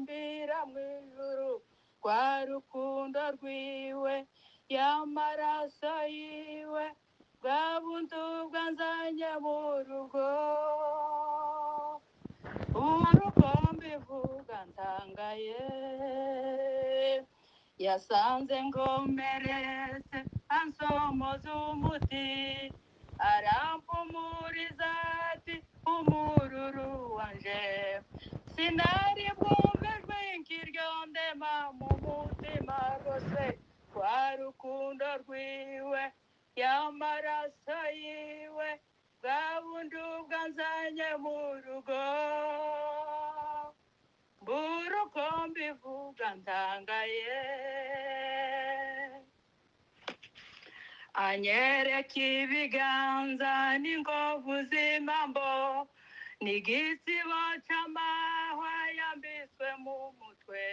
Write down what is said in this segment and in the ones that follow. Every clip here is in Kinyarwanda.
ndirimbira mu ijuru rwa rukundo rwiwe y'amaraso yiwe bwa buntu bwanzanye mu rugo uruko mbivuga ntangaye yasanze ngomeretse ansomoza umuti arampumuriza ati umururu wanje sinari bwumvijwe nk'iryo ndema mu mutima rwose rwa rukundo rwiwe y'amaraso yiwe bwa buntu bwanzanye mu rugo buruko mbivuga ntangaye anyereka ibiganza n'inkovu z'impambo n'igisibo c'amahwa yambitswe mu mutwe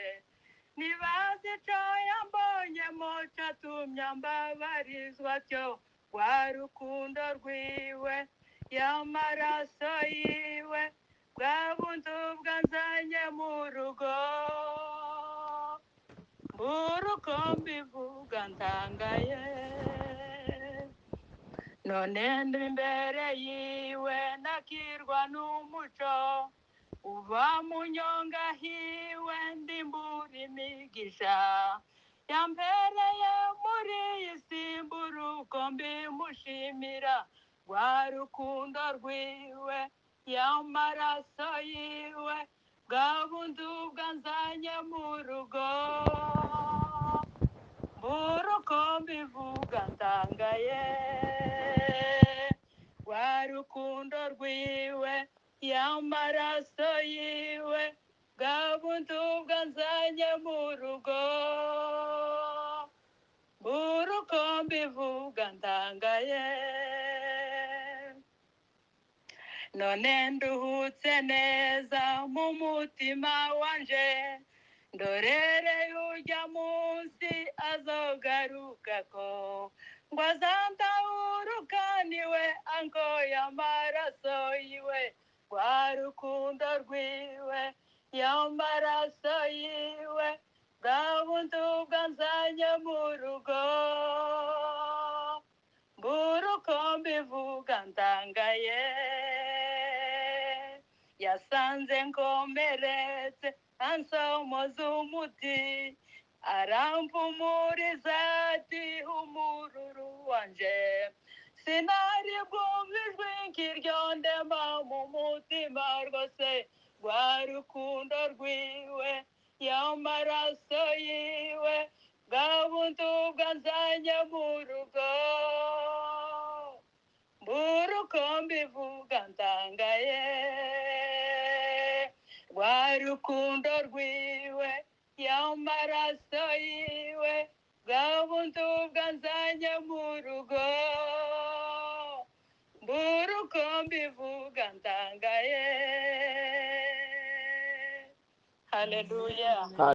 nibaza ico yambonyemo catumye ambabarizwa atyo rwa rukundo rwiwe y'amaraso yiwe bwa buntu bwanzanye mu rugo buruko mbivuga ntangaye none ndi imbere yiwe nakirwa n'umuco uva mu nyonga hiwe ndimbura imigisha yampereye muri iyi si mburuko mbimushimira rwa rukundo rwiwe y'amaraso yiwe bwa buntu bwanzanye mu rugo buruko mbivuga ntangaye rwa rukundo rwiwe y'amaraso yiwe bwa buntu bwanzanye mu rugo buruko mbivuga ntangaye none nduhutse neza mu mutima wanje ndorere urya munsi azogarukako ngo azandahurukaniwe ankoye amaraso yiwe rwa rukundo rwiwe y'amaraso yiwe bwa buntu bwanzanye mu rugo buruko mbivuga ntangaye yasanze ngomeretse ansomoza umuti arampumuriza ati umururu wanje sinari bwumvijwe nk'iryo ndema mu mutima rwose rwa rukundo rwiwe y'amaraso yiwe bwa buntu bwanzanye mu rugo buruko mbivuga ntangaye rwa rukundo rwiwe y'amaraso yiwe bwa buntu bwanzanye mu rugo buruko mbivuga ntangaye haleluya